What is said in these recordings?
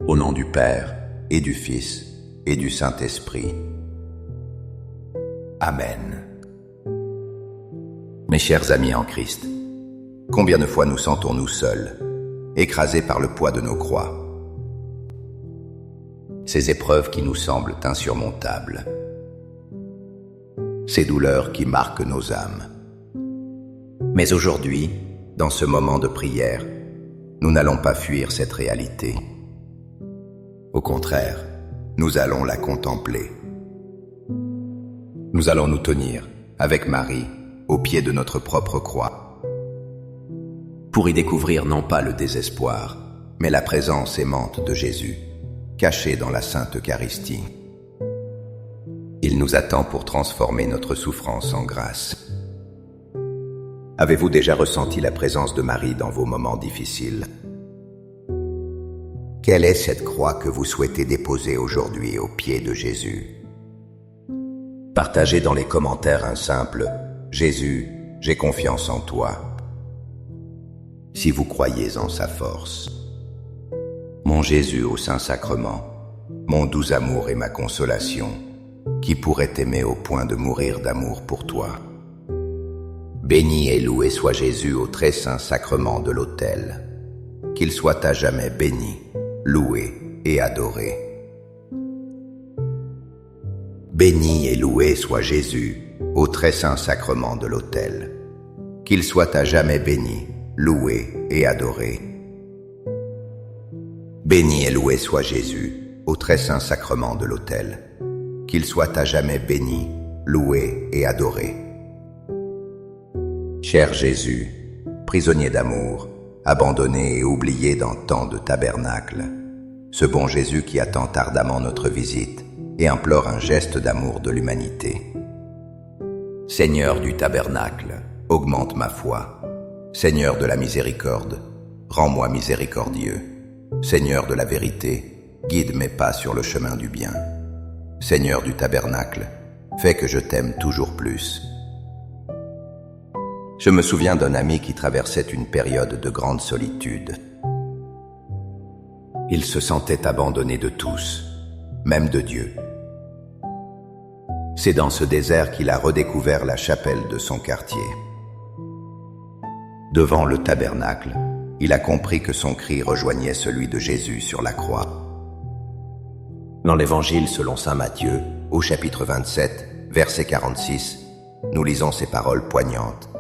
Au nom du Père, et du Fils, et du Saint-Esprit. Amen. Mes chers amis en Christ, combien de fois nous sentons-nous seuls, écrasés par le poids de nos croix? Ces épreuves qui nous semblent insurmontables, ces douleurs qui marquent nos âmes. Mais aujourd'hui, dans ce moment de prière, nous n'allons pas fuir cette réalité. Au contraire, nous allons la contempler. Nous allons nous tenir, avec Marie, au pied de notre propre croix, pour y découvrir non pas le désespoir, mais la présence aimante de Jésus, cachée dans la Sainte Eucharistie. Il nous attend pour transformer notre souffrance en grâce. Avez-vous déjà ressenti la présence de Marie dans vos moments difficiles? Quelle est cette croix que vous souhaitez déposer aujourd'hui au pied de Jésus? Partagez dans les commentaires un simple « Jésus, j'ai confiance en toi » si vous croyez en sa force. Mon Jésus au Saint-Sacrement, mon doux amour et ma consolation, qui pourrait t'aimer au point de mourir d'amour pour toi. Béni et loué soit Jésus au très saint sacrement de l'autel, qu'il soit à jamais béni, loué et adoré. Béni et loué soit Jésus au très saint sacrement de l'autel, qu'il soit à jamais béni, loué et adoré. Béni et loué soit Jésus au très saint sacrement de l'autel, qu'il soit à jamais béni, loué et adoré. Cher Jésus, prisonnier d'amour, abandonné et oublié dans tant de tabernacles, ce bon Jésus qui attend ardemment notre visite et implore un geste d'amour de l'humanité. Seigneur du tabernacle, augmente ma foi. Seigneur de la miséricorde, rends-moi miséricordieux. Seigneur de la vérité, guide mes pas sur le chemin du bien. Seigneur du tabernacle, fais que je t'aime toujours plus. Je me souviens d'un ami qui traversait une période de grande solitude. Il se sentait abandonné de tous, même de Dieu. C'est dans ce désert qu'il a redécouvert la chapelle de son quartier. Devant le tabernacle, il a compris que son cri rejoignait celui de Jésus sur la croix. Dans l'Évangile selon saint Matthieu, au chapitre 27, verset 46, nous lisons ces paroles poignantes.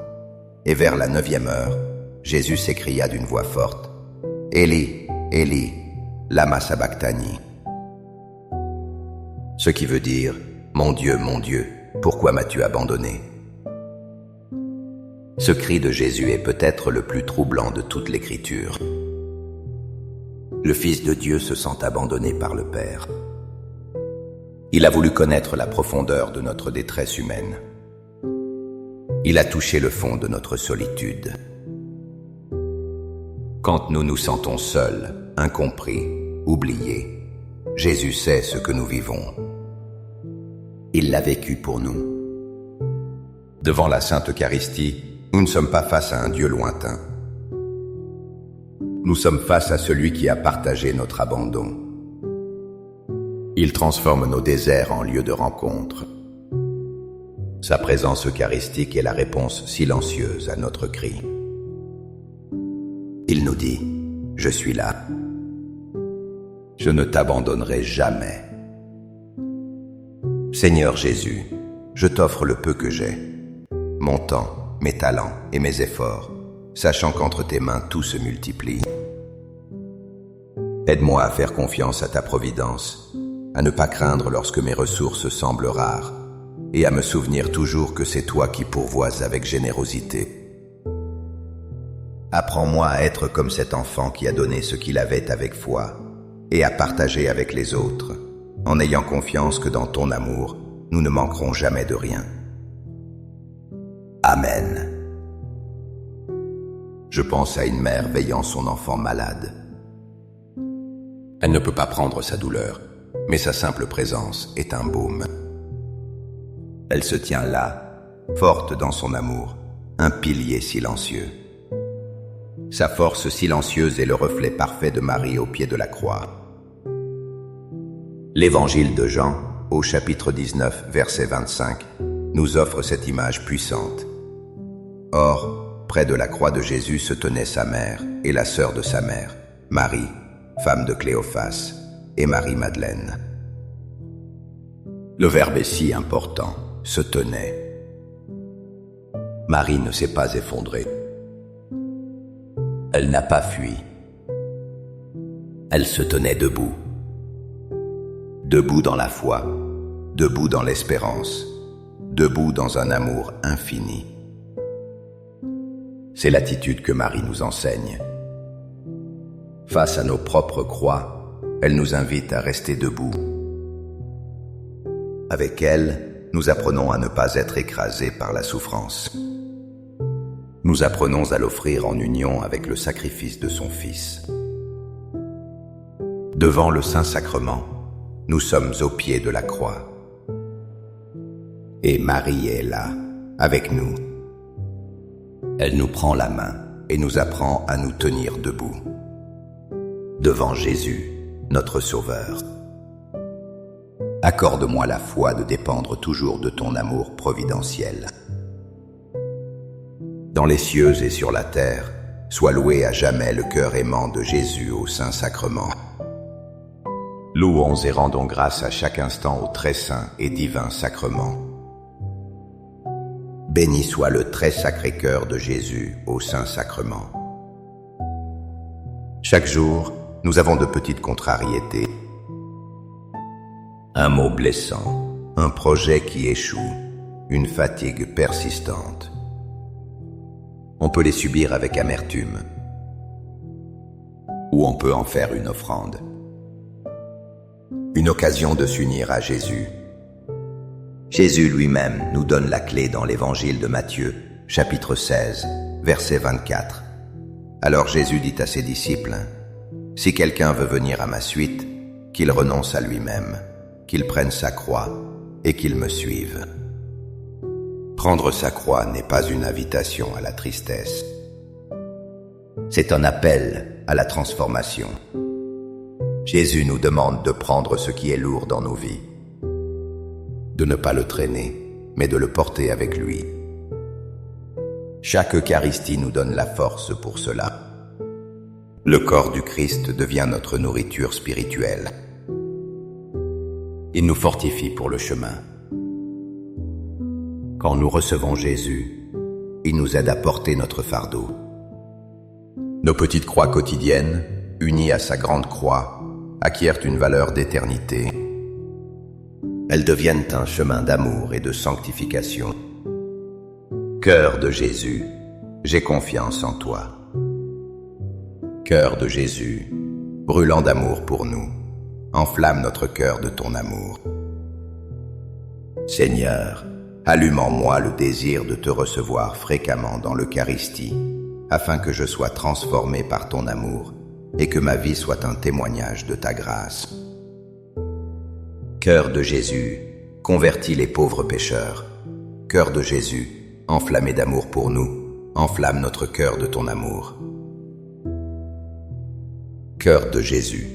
Et vers la 9e heure, Jésus s'écria d'une voix forte, « Élie, Élie, lama sabachthani » ce qui veut dire « Mon Dieu, pourquoi m'as-tu abandonné ?» Ce cri de Jésus est peut-être le plus troublant de toute l'Écriture. Le Fils de Dieu se sent abandonné par le Père. Il a voulu connaître la profondeur de notre détresse humaine. Il a touché le fond de notre solitude. Quand nous nous sentons seuls, incompris, oubliés, Jésus sait ce que nous vivons. Il l'a vécu pour nous. Devant la Sainte Eucharistie, nous ne sommes pas face à un Dieu lointain. Nous sommes face à celui qui a partagé notre abandon. Il transforme nos déserts en lieux de rencontre. Sa présence eucharistique est la réponse silencieuse à notre cri. Il nous dit « Je suis là. Je ne t'abandonnerai jamais. » Seigneur Jésus, je t'offre le peu que j'ai, mon temps, mes talents et mes efforts, sachant qu'entre tes mains tout se multiplie. Aide-moi à faire confiance à ta providence, à ne pas craindre lorsque mes ressources semblent rares, et à me souvenir toujours que c'est toi qui pourvois avec générosité. Apprends-moi à être comme cet enfant qui a donné ce qu'il avait avec foi, et à partager avec les autres, en ayant confiance que dans ton amour, nous ne manquerons jamais de rien. Amen. Je pense à une mère veillant son enfant malade. Elle ne peut pas prendre sa douleur, mais sa simple présence est un baume. Elle se tient là, forte dans son amour, un pilier silencieux. Sa force silencieuse est le reflet parfait de Marie au pied de la croix. L'Évangile de Jean, au chapitre 19, verset 25, nous offre cette image puissante. Or, près de la croix de Jésus se tenaient sa mère et la sœur de sa mère, Marie, femme de Cléophas, et Marie-Madeleine. Le verbe est si important, se tenait. Marie ne s'est pas effondrée. Elle n'a pas fui. Elle se tenait debout. Debout dans la foi, debout dans l'espérance, debout dans un amour infini. C'est l'attitude que Marie nous enseigne. Face à nos propres croix, elle nous invite à rester debout. Avec elle, nous apprenons à ne pas être écrasés par la souffrance. Nous apprenons à l'offrir en union avec le sacrifice de son Fils. Devant le Saint-Sacrement, nous sommes au pied de la croix. Et Marie est là, avec nous. Elle nous prend la main et nous apprend à nous tenir debout. Devant Jésus, notre Sauveur. Accorde-moi la foi de dépendre toujours de ton amour providentiel. Dans les cieux et sur la terre, soit loué à jamais le cœur aimant de Jésus au Saint-Sacrement. Louons et rendons grâce à chaque instant au très saint et divin sacrement. Béni soit le très sacré cœur de Jésus au Saint-Sacrement. Chaque jour, nous avons de petites contrariétés. Un mot blessant, un projet qui échoue, une fatigue persistante. On peut les subir avec amertume, ou on peut en faire une offrande. Une occasion de s'unir à Jésus. Jésus lui-même nous donne la clé dans l'Évangile de Matthieu, chapitre 16, verset 24. Alors Jésus dit à ses disciples, « Si quelqu'un veut venir à ma suite, qu'il renonce à lui-même, qu'il prenne sa croix et qu'il me suive. » Prendre sa croix n'est pas une invitation à la tristesse. C'est un appel à la transformation. Jésus nous demande de prendre ce qui est lourd dans nos vies, de ne pas le traîner, mais de le porter avec lui. Chaque Eucharistie nous donne la force pour cela. Le corps du Christ devient notre nourriture spirituelle. Il nous fortifie pour le chemin. Quand nous recevons Jésus, il nous aide à porter notre fardeau. Nos petites croix quotidiennes, unies à sa grande croix, acquièrent une valeur d'éternité. Elles deviennent un chemin d'amour et de sanctification. Cœur de Jésus, j'ai confiance en toi. Cœur de Jésus, brûlant d'amour pour nous, enflamme notre cœur de ton amour. Seigneur, allume en moi le désir de te recevoir fréquemment dans l'Eucharistie, afin que je sois transformé par ton amour et que ma vie soit un témoignage de ta grâce. Cœur de Jésus, convertis les pauvres pécheurs. Cœur de Jésus, enflammé d'amour pour nous, enflamme notre cœur de ton amour. Cœur de Jésus,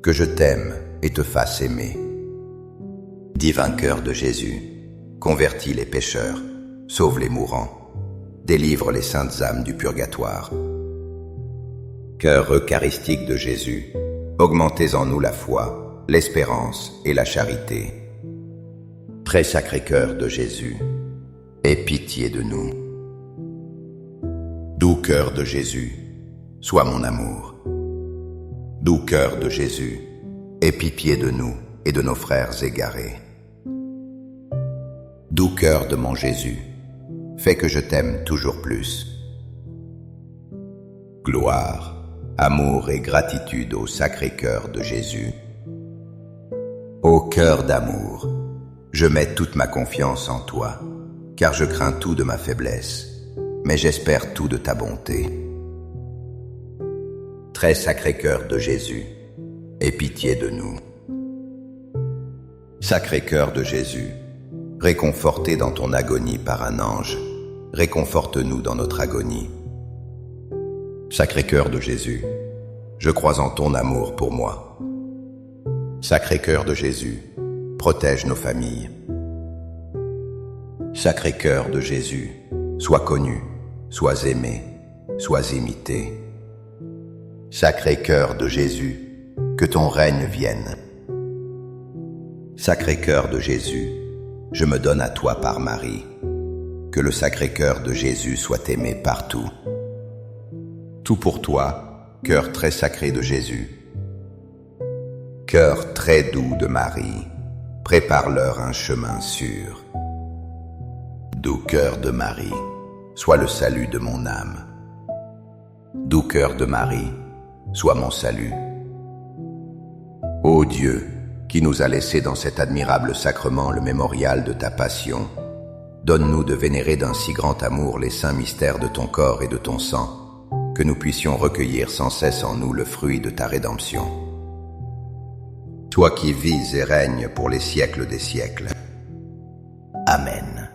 que je t'aime et te fasse aimer. Divin cœur de Jésus, convertis les pécheurs, sauve les mourants, délivre les saintes âmes du purgatoire. Cœur eucharistique de Jésus, augmentez en nous la foi, l'espérance et la charité. Très sacré cœur de Jésus, aie pitié de nous. Doux cœur de Jésus, sois mon amour. Doux cœur de Jésus, aie pitié de nous et de nos frères égarés. Doux cœur de mon Jésus, fais que je t'aime toujours plus. Gloire, amour et gratitude au sacré cœur de Jésus. Ô cœur d'amour, je mets toute ma confiance en toi, car je crains tout de ma faiblesse, mais j'espère tout de ta bonté. Très sacré cœur de Jésus, aie pitié de nous. Sacré cœur de Jésus, réconforté dans ton agonie par un ange, réconforte-nous dans notre agonie. Sacré cœur de Jésus, je crois en ton amour pour moi. Sacré-Cœur de Jésus, protège nos familles. Sacré-Cœur de Jésus, sois connu, sois aimé, sois imité. Sacré-Cœur de Jésus, que ton règne vienne. Sacré-Cœur de Jésus, je me donne à toi par Marie. Que le Sacré-Cœur de Jésus soit aimé partout. Tout pour toi, cœur très sacré de Jésus. Cœur très doux de Marie, prépare-leur un chemin sûr. Doux cœur de Marie, sois le salut de mon âme. Doux cœur de Marie, sois mon salut. Ô Dieu, qui nous a laissé dans cet admirable sacrement le mémorial de ta passion, donne-nous de vénérer d'un si grand amour les saints mystères de ton corps et de ton sang, que nous puissions recueillir sans cesse en nous le fruit de ta rédemption. Toi qui vis et règnes pour les siècles des siècles. Amen.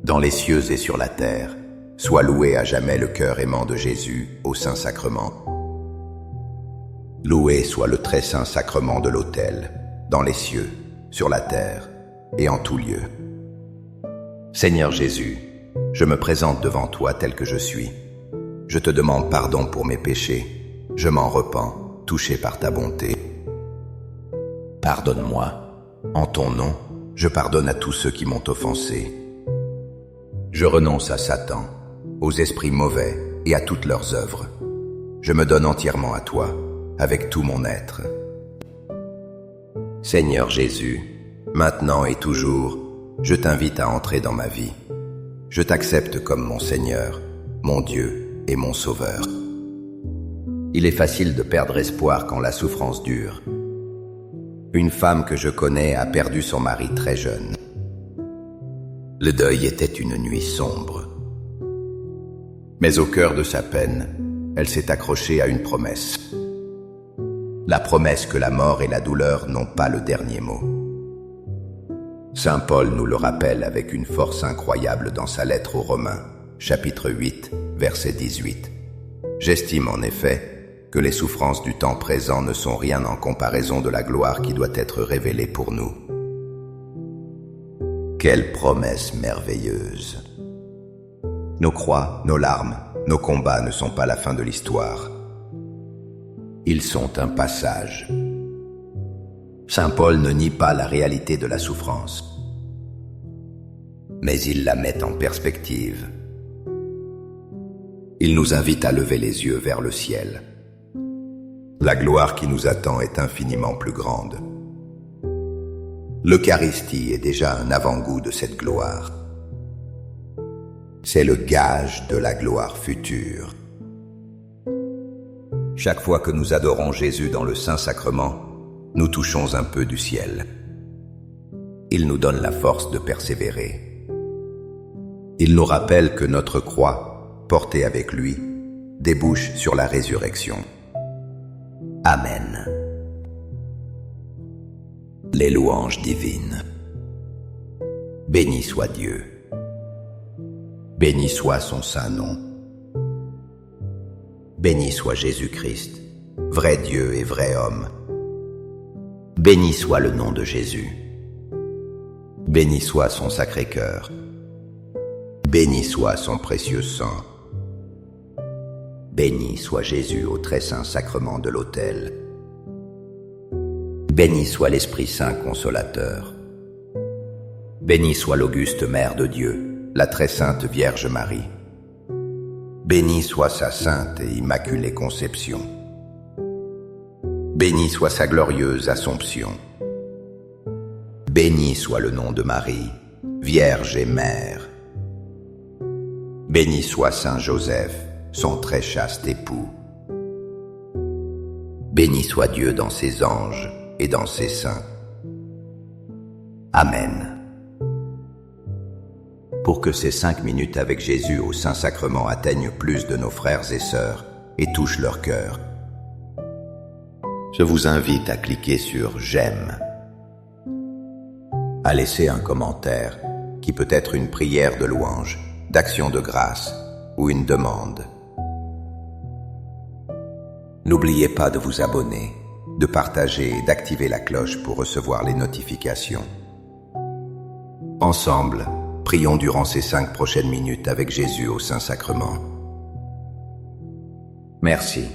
Dans les cieux et sur la terre, sois loué à jamais le cœur aimant de Jésus au Saint-Sacrement. Loué soit le très saint sacrement de l'autel, dans les cieux, sur la terre et en tout lieu. Seigneur Jésus, je me présente devant toi tel que je suis. Je te demande pardon pour mes péchés. Je m'en repens, touché par ta bonté. Pardonne-moi. En ton nom, je pardonne à tous ceux qui m'ont offensé. Je renonce à Satan, aux esprits mauvais et à toutes leurs œuvres. Je me donne entièrement à toi, avec tout mon être. Seigneur Jésus, maintenant et toujours, je t'invite à entrer dans ma vie. Je t'accepte comme mon Seigneur, mon Dieu et mon Sauveur. Il est facile de perdre espoir quand la souffrance dure. Une femme que je connais a perdu son mari très jeune. Le deuil était une nuit sombre. Mais au cœur de sa peine, elle s'est accrochée à une promesse. La promesse que la mort et la douleur n'ont pas le dernier mot. Saint Paul nous le rappelle avec une force incroyable dans sa lettre aux Romains, chapitre 8, verset 18. J'estime en effet que les souffrances du temps présent ne sont rien en comparaison de la gloire qui doit être révélée pour nous. Quelle promesse merveilleuse! Nos croix, nos larmes, nos combats ne sont pas la fin de l'histoire. Ils sont un passage. Saint Paul ne nie pas la réalité de la souffrance, mais il la met en perspective. Il nous invite à lever les yeux vers le ciel. La gloire qui nous attend est infiniment plus grande. L'Eucharistie est déjà un avant-goût de cette gloire. C'est le gage de la gloire future. Chaque fois que nous adorons Jésus dans le Saint-Sacrement, nous touchons un peu du ciel. Il nous donne la force de persévérer. Il nous rappelle que notre croix, portée avec lui, débouche sur la résurrection. Amen. Les louanges divines. Béni soit Dieu. Béni soit son saint nom. Béni soit Jésus-Christ, vrai Dieu et vrai homme. Béni soit le nom de Jésus. Béni soit son sacré cœur. Béni soit son précieux sang. Béni soit Jésus au très saint sacrement de l'autel. Béni soit l'Esprit Saint consolateur. Béni soit l'auguste Mère de Dieu, la très sainte Vierge Marie. Béni soit sa sainte et immaculée conception. Béni soit sa glorieuse Assomption. Béni soit le nom de Marie, Vierge et Mère. Béni soit Saint Joseph, son très chaste époux. Béni soit Dieu dans ses anges et dans ses saints. Amen. Pour que ces 5 minutes avec Jésus au Saint-Sacrement atteignent plus de nos frères et sœurs et touchent leur cœur, je vous invite à cliquer sur « J'aime », à laisser un commentaire qui peut être une prière de louange, d'action de grâce ou une demande. N'oubliez pas de vous abonner de partager et d'activer la cloche pour recevoir les notifications. Ensemble, prions durant ces 5 prochaines minutes avec Jésus au Saint-Sacrement. Merci